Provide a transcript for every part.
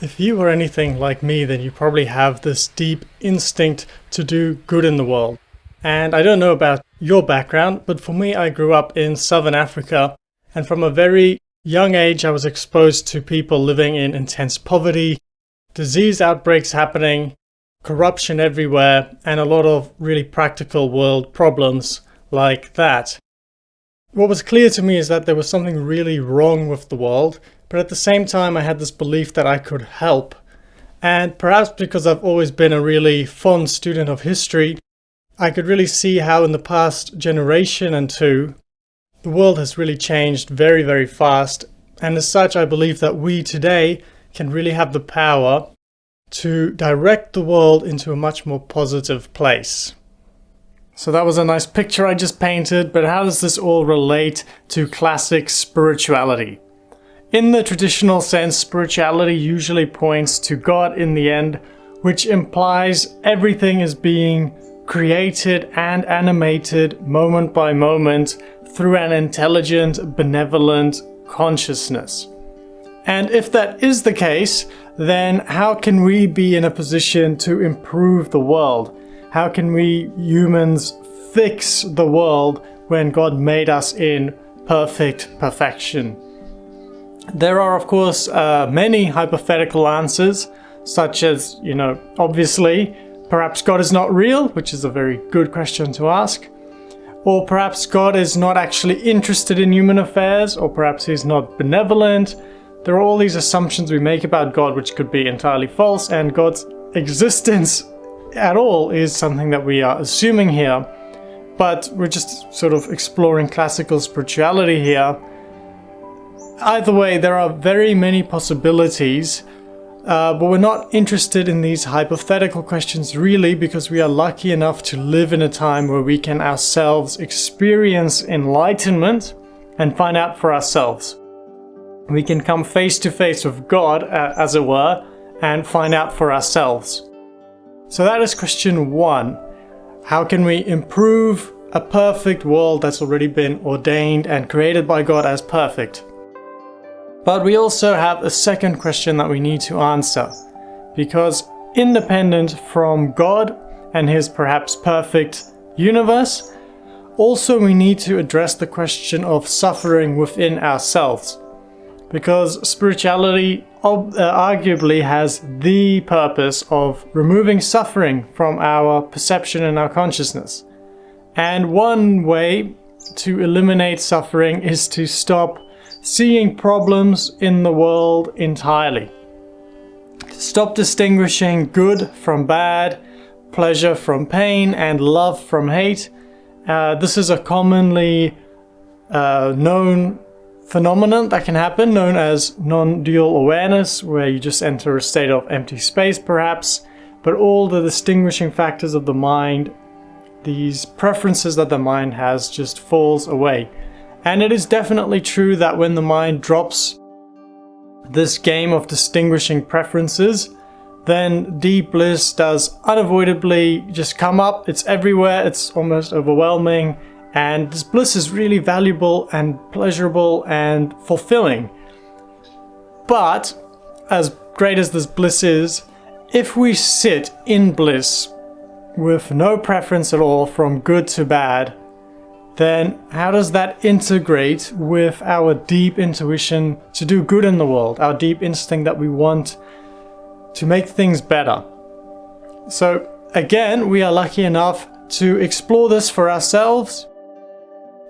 If you were anything like me, then you probably have this deep instinct to do good in the world. And I don't know about your background, but for me, I grew up in Southern Africa, and from a very young age, I was exposed to people living in intense poverty, disease outbreaks happening, corruption everywhere, and a lot of really practical world problems like that. What was clear to me is that there was something really wrong with the world, but at the same time I had this belief that I could help. And perhaps because I've always been a really fond student of history, I could really see how in the past generation and two, the world has really changed very, very fast. And as such, I believe that we today can really have the power to direct the world into a much more positive place. So that was a nice picture I just painted, but how does this all relate to classic spirituality? In the traditional sense, spirituality usually points to God in the end, which implies everything is being created and animated moment by moment through an intelligent, benevolent consciousness. And if that is the case, then how can we be in a position to improve the world? How can we humans fix the world when God made us in perfect perfection? There are, of course, many hypothetical answers, such as, obviously, perhaps God is not real, which is a very good question to ask. Or perhaps God is not actually interested in human affairs, or perhaps he's not benevolent. There are all these assumptions we make about God which could be entirely false, and God's existence at all is something that we are assuming here. But we're just sort of exploring classical spirituality here. Either way, there are very many possibilities, but we're not interested in these hypothetical questions really, because we are lucky enough to live in a time where we can ourselves experience enlightenment and find out for ourselves. We can come face to face with God, as it were, and find out for ourselves. So that is question one. How can we improve a perfect world that's already been ordained and created by God as perfect? But we also have a second question that we need to answer, because independent from God and his perhaps perfect universe, also we need to address the question of suffering within ourselves. Because spirituality arguably has the purpose of removing suffering from our perception and our consciousness. And one way to eliminate suffering is to stop seeing problems in the world entirely. Stop distinguishing good from bad, pleasure from pain, and love from hate. This is a commonly known phenomenon that can happen, known as non-dual awareness, where you just enter a state of empty space perhaps, but all the distinguishing factors of the mind, these preferences that the mind has, just falls away. And it is definitely true that when the mind drops this game of distinguishing preferences, then deep bliss does unavoidably just come up. It's everywhere, it's almost overwhelming, and this bliss is really valuable and pleasurable and fulfilling. But, as great as this bliss is, if we sit in bliss with no preference at all from good to bad, then how does that integrate with our deep intuition to do good in the world, our deep instinct that we want to make things better? So again, we are lucky enough to explore this for ourselves,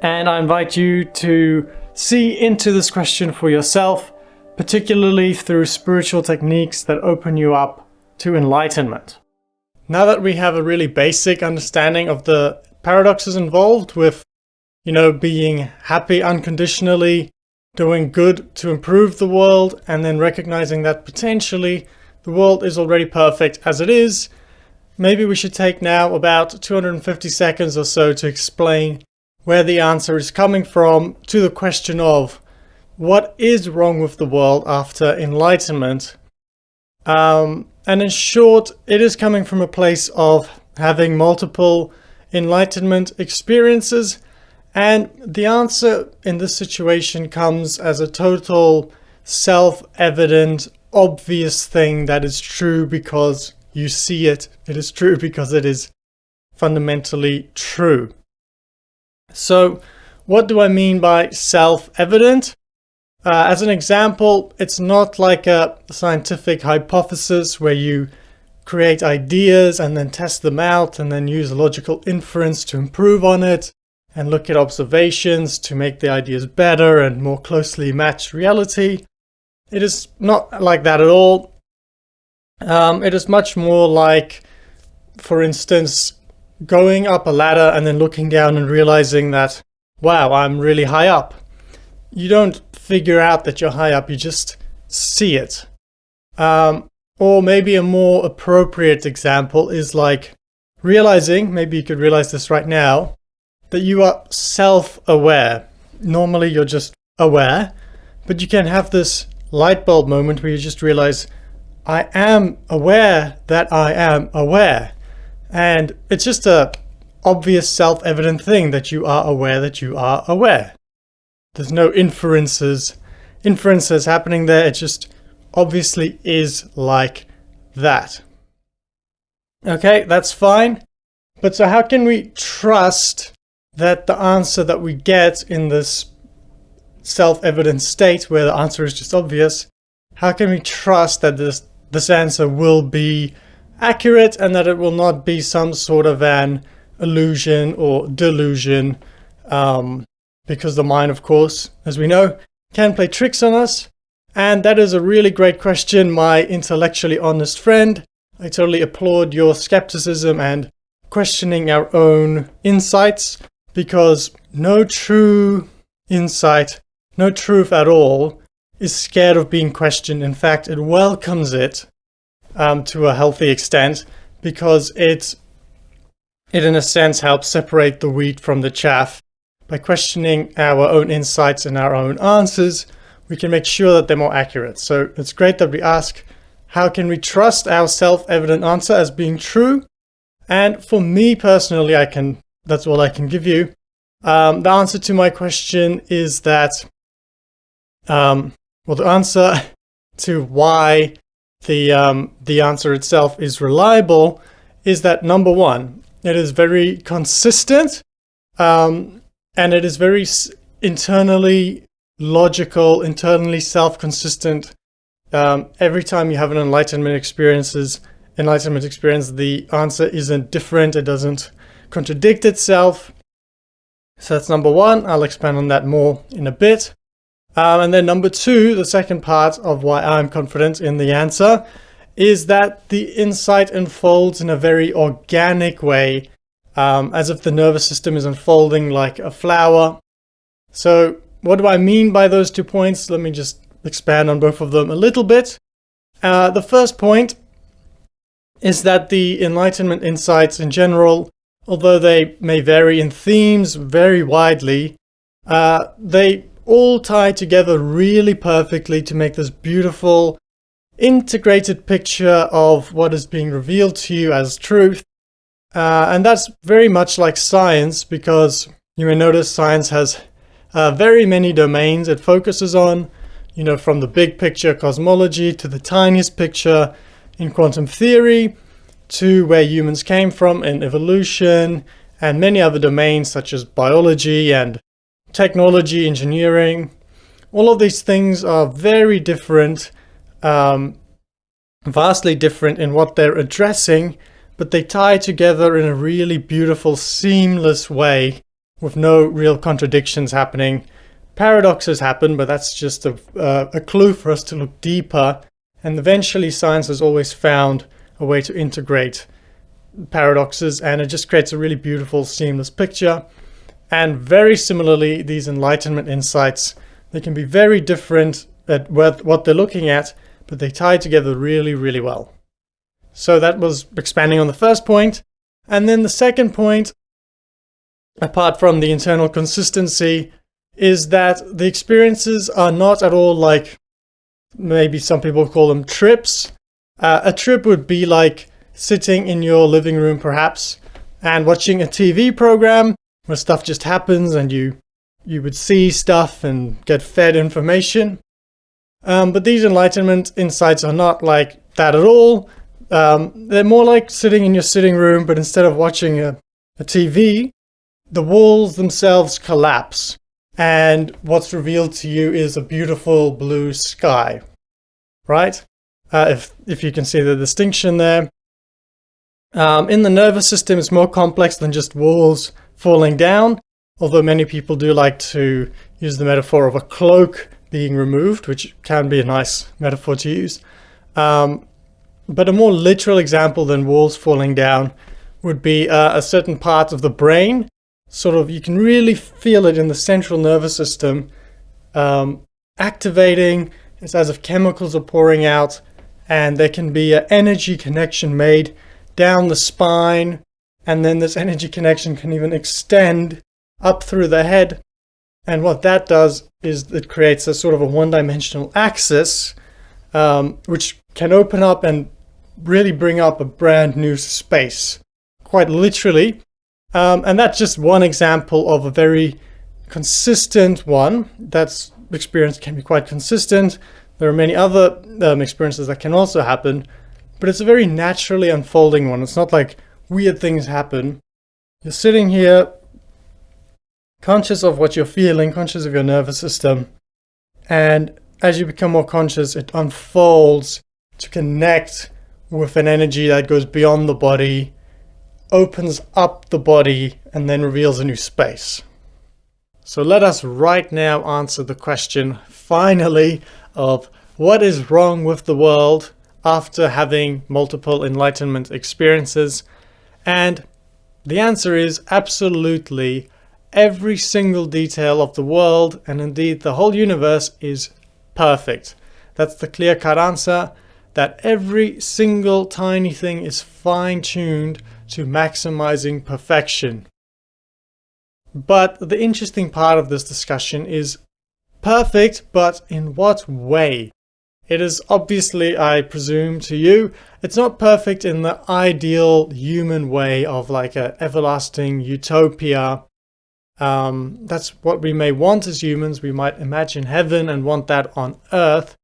and I invite you to see into this question for yourself, particularly through spiritual techniques that open you up to enlightenment. Now that we have a really basic understanding of the paradoxes involved with being happy unconditionally, doing good to improve the world, and then recognizing that potentially the world is already perfect as it is, maybe we should take now about 250 seconds or so to explain where the answer is coming from to the question of what is wrong with the world after enlightenment. And in short, it is coming from a place of having multiple enlightenment experiences. And the answer in this situation comes as a total self-evident obvious thing that is true because you see it. It is true because it is fundamentally true. So what do I mean by self-evident? As an example, it's not like a scientific hypothesis where you create ideas and then test them out and then use logical inference to improve on it and look at observations to make the ideas better and more closely match reality. It is not like that at all. It is much more like, for instance, going up a ladder and then looking down and realizing that, wow, I'm really high up. You don't figure out that you're high up, you just see it. Or maybe a more appropriate example is like realizing, maybe you could realize this right now, that you are self-aware. Normally you're just aware, but you can have this light bulb moment where you just realize, I am aware that I am aware. And it's just a obvious self-evident thing that you are aware that you are aware. There's no inferences happening there. It just obviously is like that. Okay, that's fine. But so how can we trust that the answer that we get in this self-evident state where the answer is just obvious, how can we trust that this answer will be accurate and that it will not be some sort of an illusion or delusion? Because the mind, of course, as we know, can play tricks on us. And that is a really great question, my intellectually honest friend. I totally applaud your skepticism and questioning our own insights, because no true insight, no truth at all, is scared of being questioned. In fact, it welcomes it to a healthy extent, because it in a sense helps separate the wheat from the chaff. By questioning our own insights and our own answers, we can make sure that they're more accurate. So it's great that we ask, how can we trust our self-evident answer as being true? And for me personally, that's all I can give you. The answer to my question is that, the answer to why the answer itself is reliable is that, number one, it is very consistent, and it is very internally logical, internally self-consistent. Every time you have an enlightenment experience, the answer isn't different. It doesn't contradict itself. So that's number one. I'll expand on that more in a bit. And then number two, the second part of why I'm confident in the answer, is that the insight unfolds in a very organic way, as if the nervous system is unfolding like a flower. So what do I mean by those 2 points? Let me just expand on both of them a little bit. The first point is that the Enlightenment insights in general, although they may vary in themes very widely, they all tie together really perfectly to make this beautiful, integrated picture of what is being revealed to you as truth. And that's very much like science, because you may notice science has very many domains it focuses on, from the big picture cosmology to the tiniest picture in quantum theory, to where humans came from in evolution, and many other domains such as biology and technology, engineering. All of these things are very different, vastly different in what they're addressing, but they tie together in a really beautiful, seamless way with no real contradictions happening. Paradoxes happen, but that's just a clue for us to look deeper. And eventually science has always found a way to integrate paradoxes, and it just creates a really beautiful, seamless picture. And very similarly, these Enlightenment insights, they can be very different at what they're looking at, but they tie together really, really well. So that was expanding on the first point. And then the second point, apart from the internal consistency, is that the experiences are not at all like, maybe some people call them trips. A trip would be like sitting in your living room perhaps and watching a TV program where stuff just happens and you would see stuff and get fed information. But these enlightenment insights are not like that at all. They're more like sitting in your sitting room, but instead of watching a TV, the walls themselves collapse. And what's revealed to you is a beautiful blue sky, right? If you can see the distinction there. In the nervous system, it's more complex than just walls falling down, although many people do like to use the metaphor of a cloak being removed, which can be a nice metaphor to use. But a more literal example than walls falling down would be a certain part of the brain. Sort of, you can really feel it in the central nervous system activating. It's as if chemicals are pouring out, and there can be an energy connection made down the spine, and then this energy connection can even extend up through the head. And what that does is it creates a sort of a one-dimensional axis, which can open up and really bring up a brand new space, quite literally. And that's just one example of a very consistent one. That's experience can be quite consistent. There are many other experiences that can also happen, but it's a very naturally unfolding one. It's not like weird things happen. You're sitting here, conscious of what you're feeling, conscious of your nervous system, and as you become more conscious, it unfolds to connect with an energy that goes beyond the body, opens up the body, and then reveals a new space. So let us right now answer the question, finally, of what is wrong with the world after having multiple enlightenment experiences. And the answer is absolutely every single detail of the world, and indeed the whole universe, is perfect. That's the clear-cut answer, that every single tiny thing is fine-tuned to maximizing perfection. But the interesting part of this discussion is perfect, but in what way? It is obviously, I presume to you, it's not perfect in the ideal human way of like an everlasting utopia. That's what we may want as humans. We might imagine heaven and want that on earth.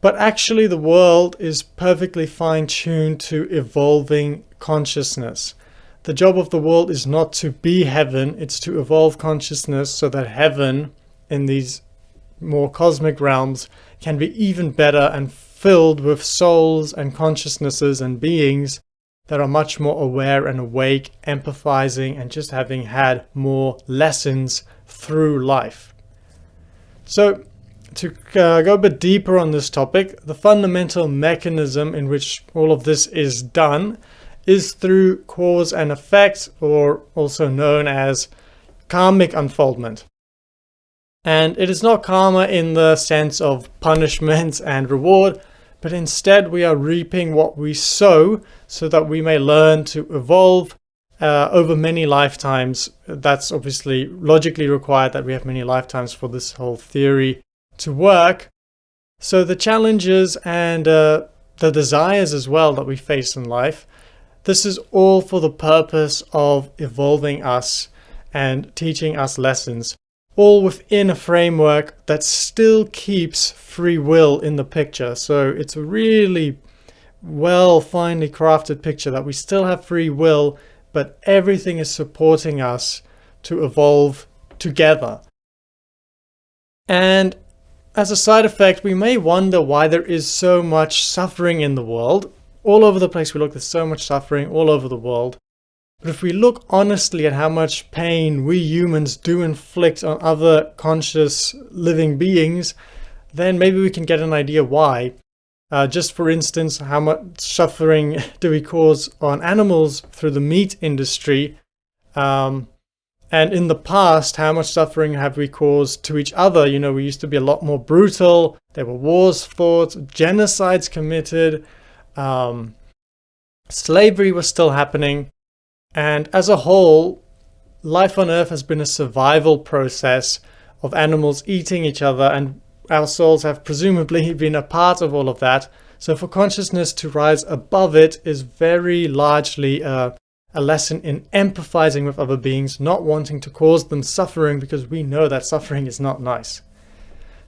But actually the world is perfectly fine-tuned to evolving consciousness. The job of the world is not to be heaven, it's to evolve consciousness so that heaven in these more cosmic realms can be even better and filled with souls and consciousnesses and beings that are much more aware and awake, empathizing, and just having had more lessons through life. So, to go a bit deeper on this topic, the fundamental mechanism in which all of this is done is through cause and effect, or also known as karmic unfoldment. And it is not karma in the sense of punishment and reward, but instead we are reaping what we sow so that we may learn to evolve over many lifetimes. That's obviously logically required that we have many lifetimes for this whole theory to work. So the challenges and the desires as well that we face in life, this is all for the purpose of evolving us and teaching us lessons, all within a framework that still keeps free will in the picture. So it's a really well, finely crafted picture that we still have free will, but everything is supporting us to evolve together. And as a side effect, we may wonder why there is so much suffering in the world. All over the place we look, there's so much suffering all over the world. But if we look honestly at how much pain we humans do inflict on other conscious living beings, then maybe we can get an idea why. Just for instance, how much suffering do we cause on animals through the meat industry? And in the past, how much suffering have we caused to each other? You know, we used to be a lot more brutal. There were wars fought, genocides committed, slavery was still happening. And as a whole, life on Earth has been a survival process of animals eating each other, and our souls have presumably been a part of all of that. So for consciousness to rise above it is very largely a lesson in empathizing with other beings, not wanting to cause them suffering, because we know that suffering is not nice.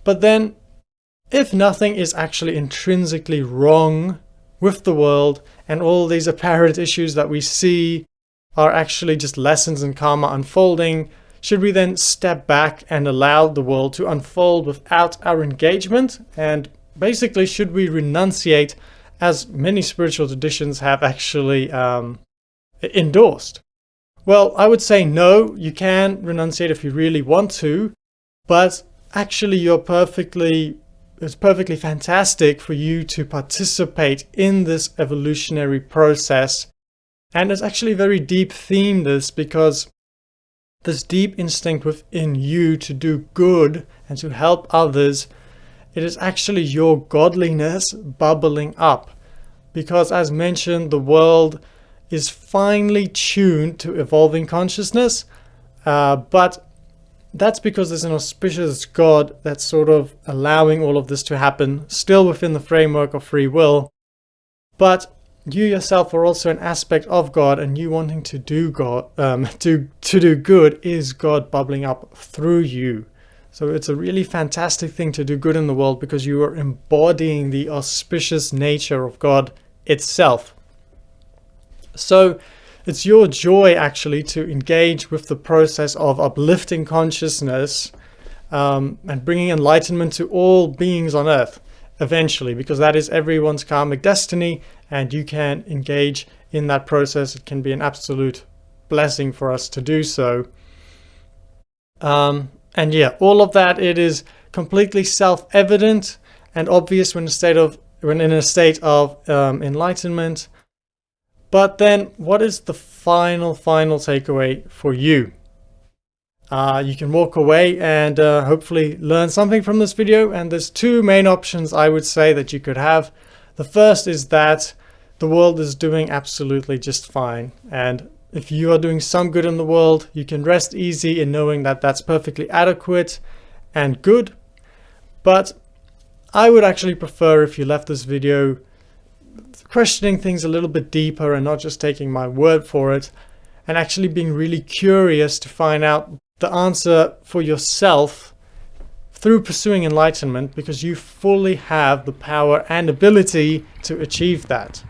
But then, if nothing is actually intrinsically wrong with the world and all these apparent issues that we see are actually just lessons in karma unfolding, should we then step back and allow the world to unfold without our engagement? And basically, should we renunciate, as many spiritual traditions have actually endorsed? Well, I would say no, you can renunciate if you really want to, but actually it's perfectly fantastic for you to participate in this evolutionary process. And it's actually a very deep theme, this, because this deep instinct within you to do good and to help others, it is actually your godliness bubbling up. Because as mentioned, the world is finely tuned to evolving consciousness, but that's because there's an auspicious God that's sort of allowing all of this to happen, still within the framework of free will. But you yourself are also an aspect of God, and you wanting to do God, to do good, is God bubbling up through you. So it's a really fantastic thing to do good in the world, because you are embodying the auspicious nature of God itself. So it's your joy actually to engage with the process of uplifting consciousness and bringing enlightenment to all beings on earth eventually, because that is everyone's karmic destiny, and you can engage in that process. It can be an absolute blessing for us to do so. And yeah, all of that, it is completely self-evident and obvious when in a state of enlightenment. But then, what is the final takeaway for you? You can walk away and hopefully learn something from this video. And there's two main options I would say that you could have. The first is that the world is doing absolutely just fine. And if you are doing some good in the world, you can rest easy in knowing that that's perfectly adequate and good. But I would actually prefer if you left this video questioning things a little bit deeper and not just taking my word for it, and actually being really curious to find out the answer for yourself through pursuing enlightenment, because you fully have the power and ability to achieve that.